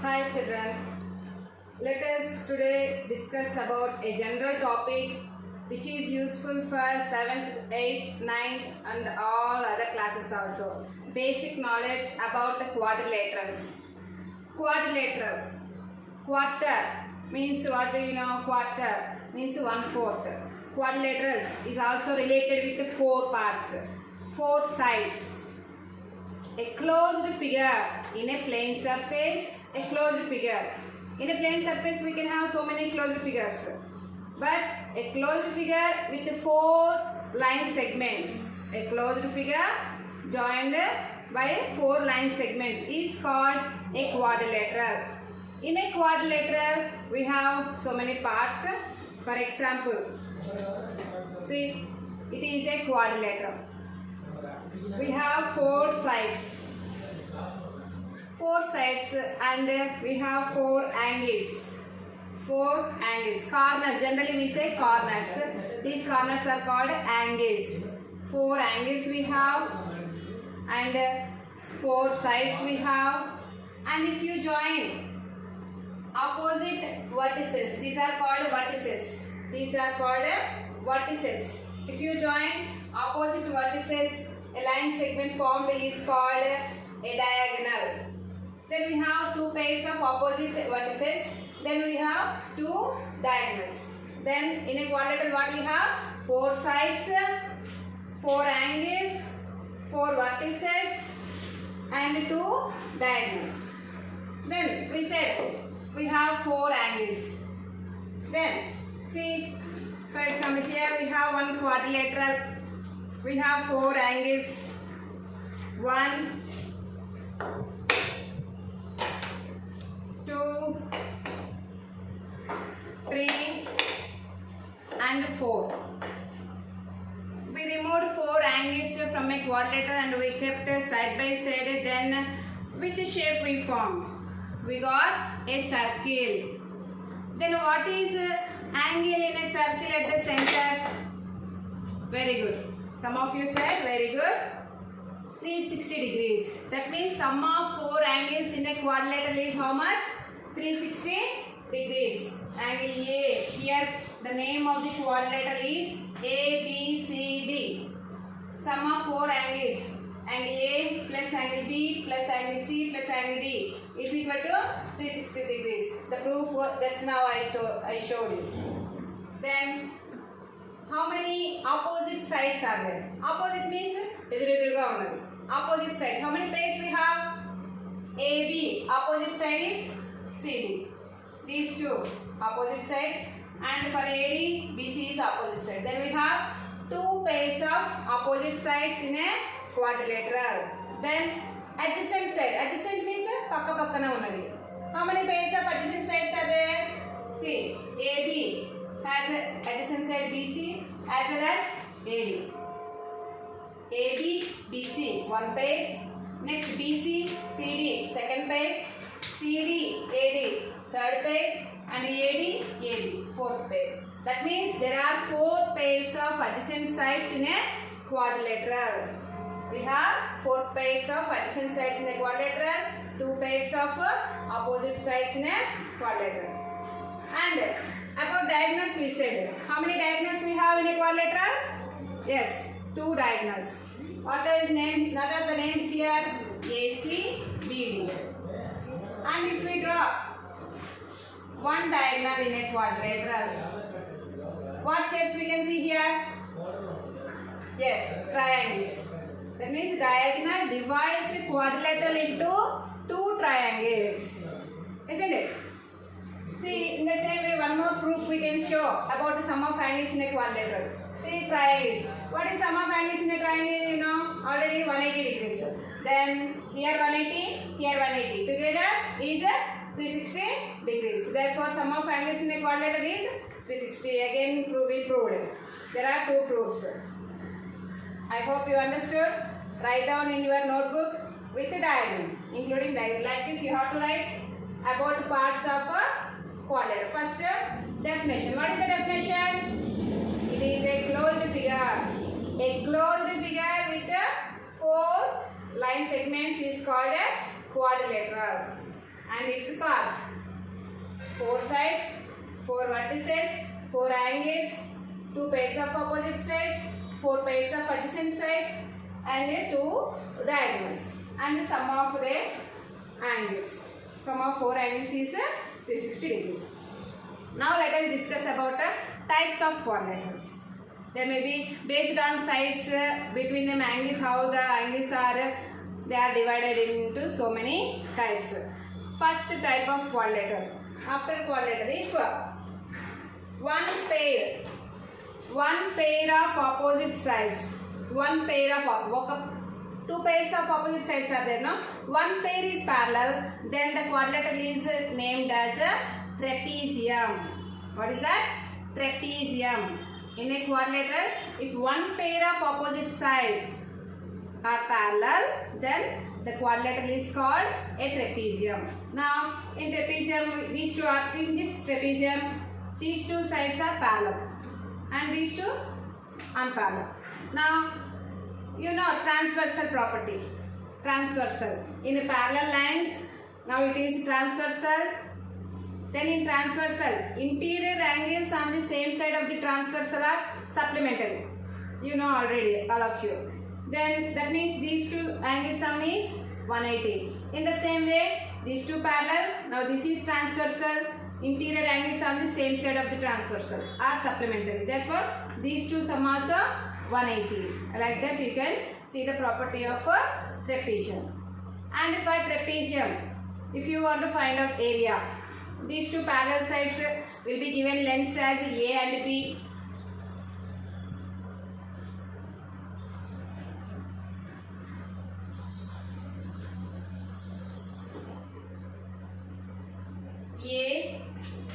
Hi children, let us today discuss about a general topic which is useful for 7th, 8th, 9th and all other classes also. Basic knowledge about the quadrilaterals. Quadrilateral. Quarter means what do you know? Quarter means 1/4. Quadrilaterals is also related with the 4 parts, 4 sides. A closed figure in a plane surface, a closed figure. In a plane surface we can have so many closed figures. But a closed figure with 4 line segments. A closed figure joined by 4 line segments is called a quadrilateral. In a quadrilateral we have so many parts. For example, see, it is a quadrilateral. We have 4 sides. 4 sides and we have 4 angles. 4 angles. Corners. Generally we say corners. These corners are called angles. 4 angles we have and 4 sides we have. And if you join opposite vertices, these are called vertices. These are called vertices. If you join opposite vertices, a line segment formed is called a diagonal. Then we have 2 pairs of opposite vertices. Then we have 2 diagonals. Then in a quadrilateral what we have? 4 sides, 4 angles, 4 vertices and 2 diagonals. Then we said we have 4 angles. Then see, for example, here we have one quadrilateral. We have 4 angles. 1, 2, 3 and 4. We removed 4 angles from a quadrilateral and we kept side by side. Then which shape we formed? We got a circle. Then what is angle in a circle at the center? Very good. Some of you said very good. 360 degrees. That means sum of 4 angles in a quadrilateral is how much? 360 degrees. Angle A. Here the name of the quadrilateral is ABCD. Sum of 4 angles. Angle A plus angle B plus angle C plus angle D is equal to 360 degrees. The proof just now I showed you. Then how many opposite sides are there? Opposite means eduruga unnadi. Opposite sides. How many pairs we have? AB. Opposite side is CD. These 2 opposite sides. And for AD, BC is opposite side. Then we have 2 pairs of opposite sides in a quadrilateral. Then adjacent side. Adjacent means pakka pakkana unnadi. How many pairs of adjacent sides are there? See, AB has adjacent side BC as well as AD. AB, BC, 1 pair. Next BC, CD, 2nd pair. CD, AD, 3rd pair. And AD, AB, 4th pair. That means there are 4 pairs of adjacent sides in a quadrilateral. We have 4 pairs of adjacent sides in a quadrilateral, 2 pairs of opposite sides in a quadrilateral. And about diagonals we said. How many diagonals we have in a quadrilateral? Yes, 2 diagonals. What are the names here? AC, BD. And if we draw 1 diagonal in a quadrilateral, what shapes we can see here? Yes, triangles. That means diagonal divides a quadrilateral into 2 triangles. Isn't it? See, in the same way, one more proof we can show about the sum of angles in a quadrilateral. See, triangles. What is sum of angles in a triangle? You know, already 180 degrees. Then here 180, here 180. Together is 360 degrees. Therefore, sum of angles in a quadrilateral is 360. Again, we proved. There are 2 proofs. I hope you understood. Write down in your notebook with the diagram, including diagram. Like this, you have to write about parts of a quadrilateral. First, definition. What is the definition? It is a closed figure. A closed figure with 4 line segments is called a quadrilateral. and its parts. 4 sides, 4 vertices, 4 angles, 2 pairs of opposite sides, 4 pairs of adjacent sides, and 2 diagonals. And the sum of the angles. Sum of 4 angles is 360 degrees. Now let us discuss about types of quadrilaterals. There may be based on sides between them angles, how the angles are they are divided into so many types. First type of quadrilateral. After quadrilateral, if one pair of opposite sides, two pairs of opposite sides are there, no? One pair is parallel, then the quadrilateral is named as a trapezium. What is that? Trapezium. In a quadrilateral, if one pair of opposite sides are parallel, then the quadrilateral is called a trapezium. Now, in trapezium, these two are in this trapezium, these two sides are parallel and these two unparallel. Now, you know transversal property. Transversal. In a parallel lines, now it is transversal. Then in transversal, interior angles on the same side of the transversal are supplementary. You know already, all of you. Then that means these two angle sum is 180. In the same way, these two parallel. Now this is transversal. Interior angles on the same side of the transversal are supplementary. Therefore, these two sum also 180. Like that you can see the property of a trapezium. And for trapezium, if you want to find out area, these two parallel sides will be given lengths as A and B. A,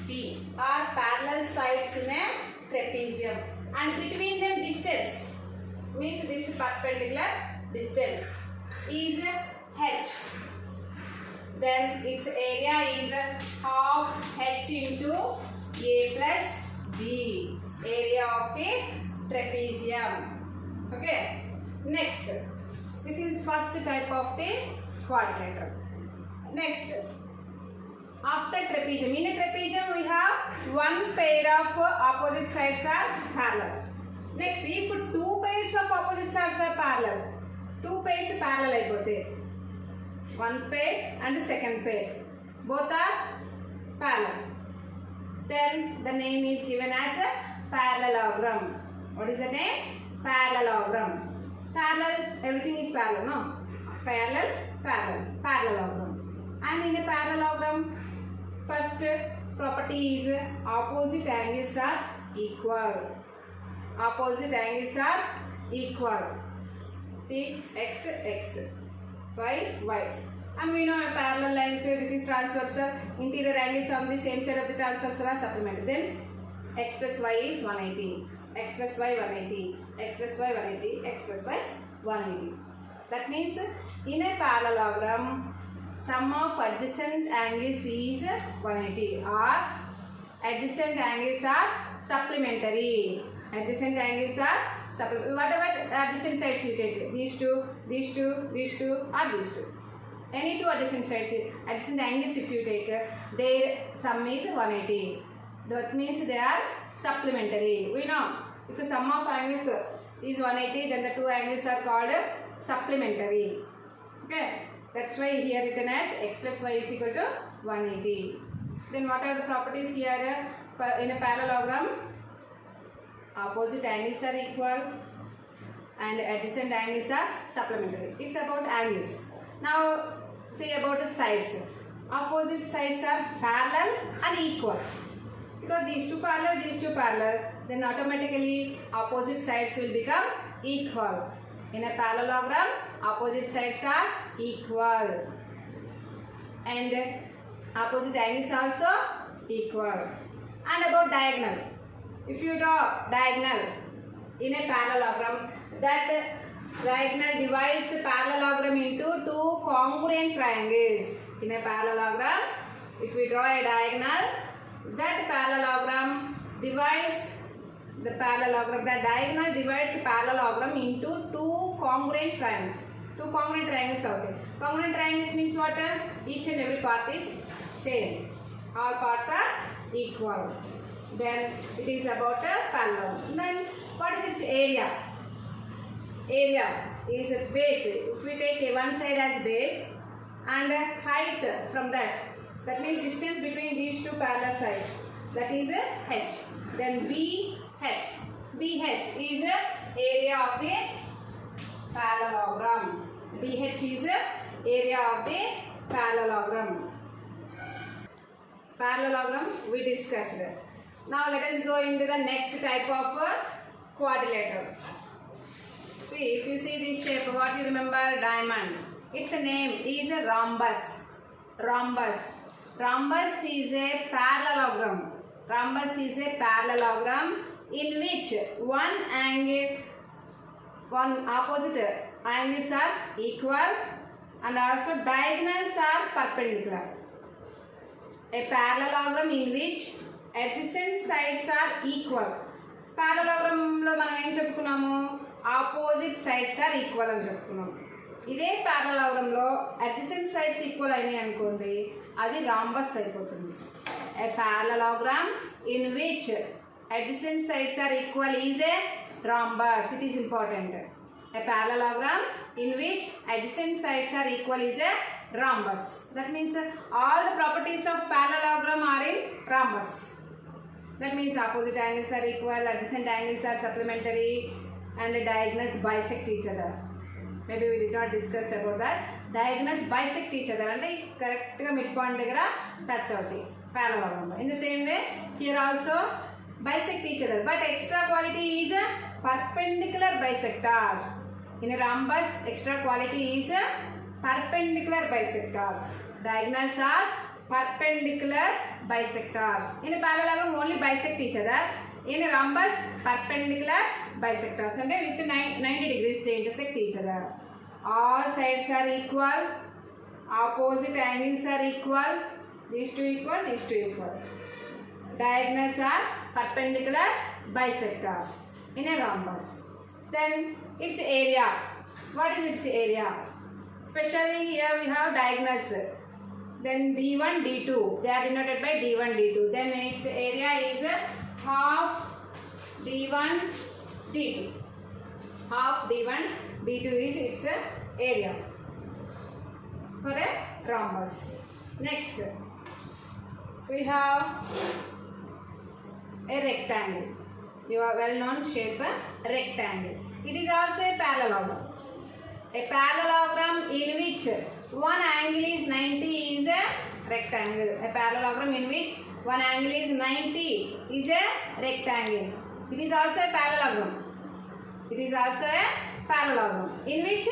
B are parallel sides in a trapezium, and between them distance means this perpendicular distance is h. Then its area is half h into A plus B, area of the trapezium. Okay. Next, this is first type of the quadrilateral. Next, after trapezium, in a trapezium we have one pair of opposite sides are parallel. Next, if two pairs of opposite sides are parallel, two pairs parallel అయిపోతే, one pair and the second pair, both are parallel, then the name is given as a parallelogram. What is the name? Parallelogram. Parallel, everything is parallel, no? Parallelogram. And in a parallelogram, first property is opposite angles are equal. Opposite angles are equal. See, x, y, y. And we know a parallel lines, this is transversal. Interior angles on the same side of the transversal are supplemented. Then x plus y is 180. X plus y 180. X plus y 180. X plus y 180. That means in a parallelogram, sum of adjacent angles is 180, or adjacent angles are supplementary. Adjacent angles are supplementary. Whatever adjacent sides you take, these two, or these two. Any two adjacent sides, adjacent angles if you take, their sum is 180. That means they are supplementary. We know if the sum of angles is 180, then the two angles are called supplementary. Okay. That's why here written as x plus y is equal to 180. Then what are the properties here? In a parallelogram, opposite angles are equal and adjacent angles are supplementary. It's about angles. Now see about the sides. Opposite sides are parallel and equal. Because these two parallel, then automatically opposite sides will become equal. In a parallelogram, opposite sides are equal and opposite angles also equal. And about diagonal, if you draw diagonal in a parallelogram, that diagonal divides the parallelogram into two congruent triangles. In a parallelogram, if we draw a diagonal, that parallelogram divides the diagonal divides the parallelogram into two congruent triangles. Two congruent triangles out there. Congruent triangles means what? Each and every part is same. All parts are equal. Then it is about a parallelogram. Then what is its area? Area is a base. If we take one side as base and a height from that means distance between these two parallel sides, that is a h. Then BH. BH is a area of the parallelogram. BH is a area of the parallelogram. Parallelogram we discussed. Now let us go into the next type of quadrilateral. See, if you see this shape, what you remember? Diamond. Its name is a rhombus. Rhombus. Rhombus is a parallelogram. Rhombus is a parallelogram in which one opposite angles are equal and also diagonals are perpendicular. A parallelogram in which adjacent sides are equal. Parallelogram lo manam em cheptukunnamo, opposite sides are equal అని చెప్పుకున్నాం. ఇదే parallelogram లో adjacent sides equal అయినాయి అనుకోండి, అది rhombus అయిపోతుంది. A parallelogram in which adjacent sides are equal is a rhombus. It is important. A parallelogram in which adjacent sides are equal is a rhombus. That means all the properties of parallelogram are in rhombus. That means opposite angles are equal, adjacent angles are supplementary, and the diagonals bisect each other. Maybe we did not discuss about that. Diagonals bisect each other and correct midpoint touch out parallelogram. In the same way, here also bisect each other. But extra quality is perpendicular bisectors. In a rhombus, extra quality is perpendicular bisectors. Diagonals are perpendicular bisectors. In a parallelogram, only bisect each other. In a rhombus, perpendicular bisectors. And with 90 degrees, they intersect each other. All sides are equal. Opposite angles are equal. These two equal, these two equal. Diagonals are perpendicular bisectors in a rhombus. Then its area. What is its area? Especially here we have diagonals. Then D1, D2. They are denoted by D1, D2. Then its area is half D1, D2. Half D1, D2 is its area for a rhombus. Next, we have a rectangle. Your well-known shape, rectangle. It is also a parallelogram. A parallelogram in which one angle is 90 is a rectangle. A parallelogram in which one angle is 90 is a rectangle. It is also a parallelogram. It is also a parallelogram in which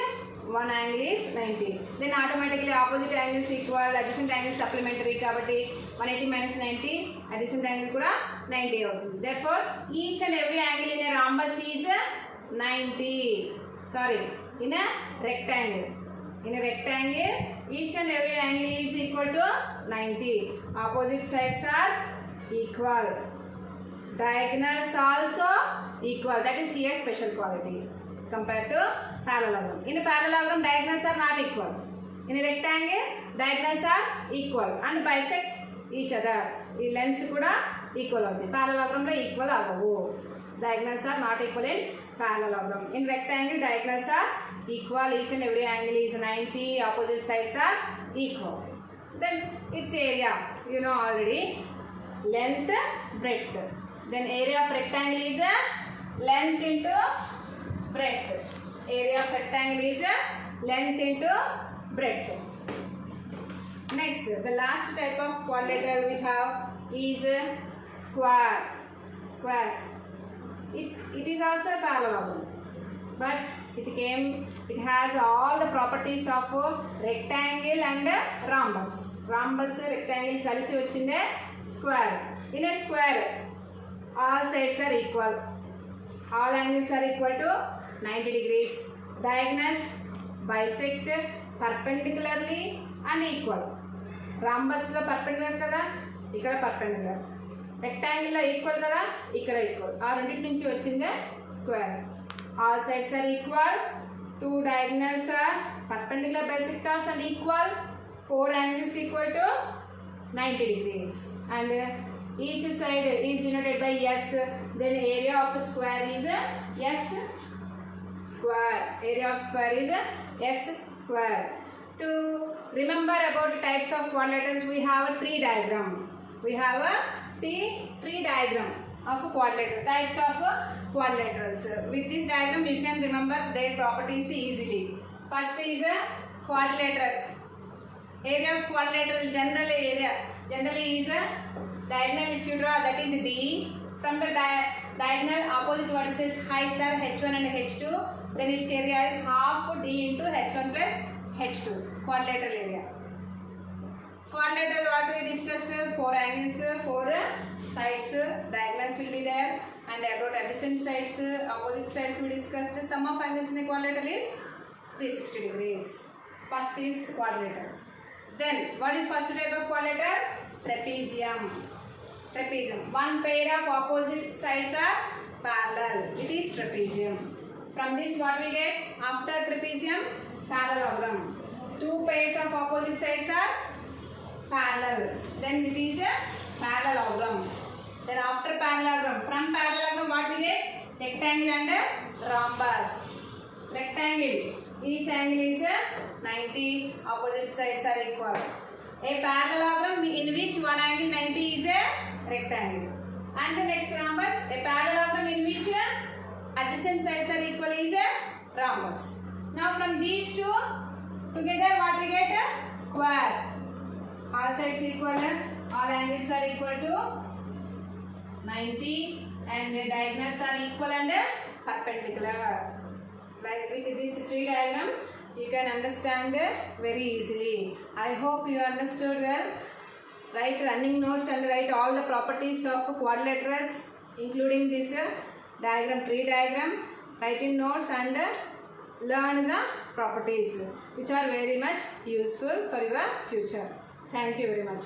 one angle is 90. Then automatically opposite angles equal, adjacent angles supplementary. Kabatti 180 minus 90, adjacent angle kuda 90 avutundi. Therefore, each and every angle in a rhombus is 90. Sorry, in a rectangle. In a rectangle, each and every angle is equal to 90. Opposite sides are equal. Diagonals also equal. That is here special quality compared to parallelogram. In a parallelogram, diagonals are not equal. In a rectangle, diagonals are equal and bisect each other. The lengths kuda equal avundi. Parallelogram lo equal avavu. Diagonals are not equal in parallelogram. In rectangle, diagonals are equal. Each and every angle is 90. Opposite sides are equal. Then its area, you know already. Length, breadth. Then area of rectangle is length into breadth. Area of rectangle is length into breadth. Next, the last type of quadrilateral we have is square. Square. It is also a parallelogram, but it has all the properties of rectangle and rhombus. Rhombus, rectangle kalisi vachinde square. In a square, all sides are equal. All angles are equal to 90 degrees. Diagonals bisect perpendicularly and equal. Rhombus lo perpendicular kada, ikkada perpendicular. Rectangle lo equal kada, ikkada equal. Aa rendinti nunchi vachinde square. All sides are equal. Two diagonals are perpendicular bisectors and equal. Four angles equal to 90 degrees. And each side is denoted by S. Then area of a square is S square. Area of square is S square. To remember about types of quadrilaterals, we have a tree diagram. We have a tree diagram of quadrilateral. Types of quadrilaterals. With this diagram, you can remember their properties easily. First is a quadrilateral. Area of quadrilateral general area generally is a diagonal. If you draw, that is D. From the diagonal opposite vertices heights are H1 and H2. Then its area is half D into H1 plus H2. Quadrilateral area. Quadrilateral, what we discussed, 4 angles, 4 sides, diagonals will be there, and about adjacent sides, opposite sides we discussed. Sum of angles in a quadrilateral is 360 degrees. First is quadrilateral. Then what is first type of quadrilateral? Trapezium. Trapezium. One pair of opposite sides are parallel. It is trapezium. From this what we get? After trapezium, parallelogram. Two pairs of opposite sides are parallel. Then it is a parallelogram. Then after parallelogram, from parallelogram what we get? Rectangle and rhombus. Rectangle. Each angle is 90. Opposite sides are equal. A parallelogram in which one angle 90 is a rectangle. And the next rhombus, a parallelogram in which adjacent sides are equal is a rhombus. Now from these two together what we get? A square. All sides equal, all angles are equal to 90 and the diagonals are equal and perpendicular. Like with this tree diagram, you can understand very easily. I hope you understood well. Write running notes and write all the properties of quadrilaterals, including this diagram, tree diagram. Write in notes and learn the properties, which are very much useful for your future. Thank you very much.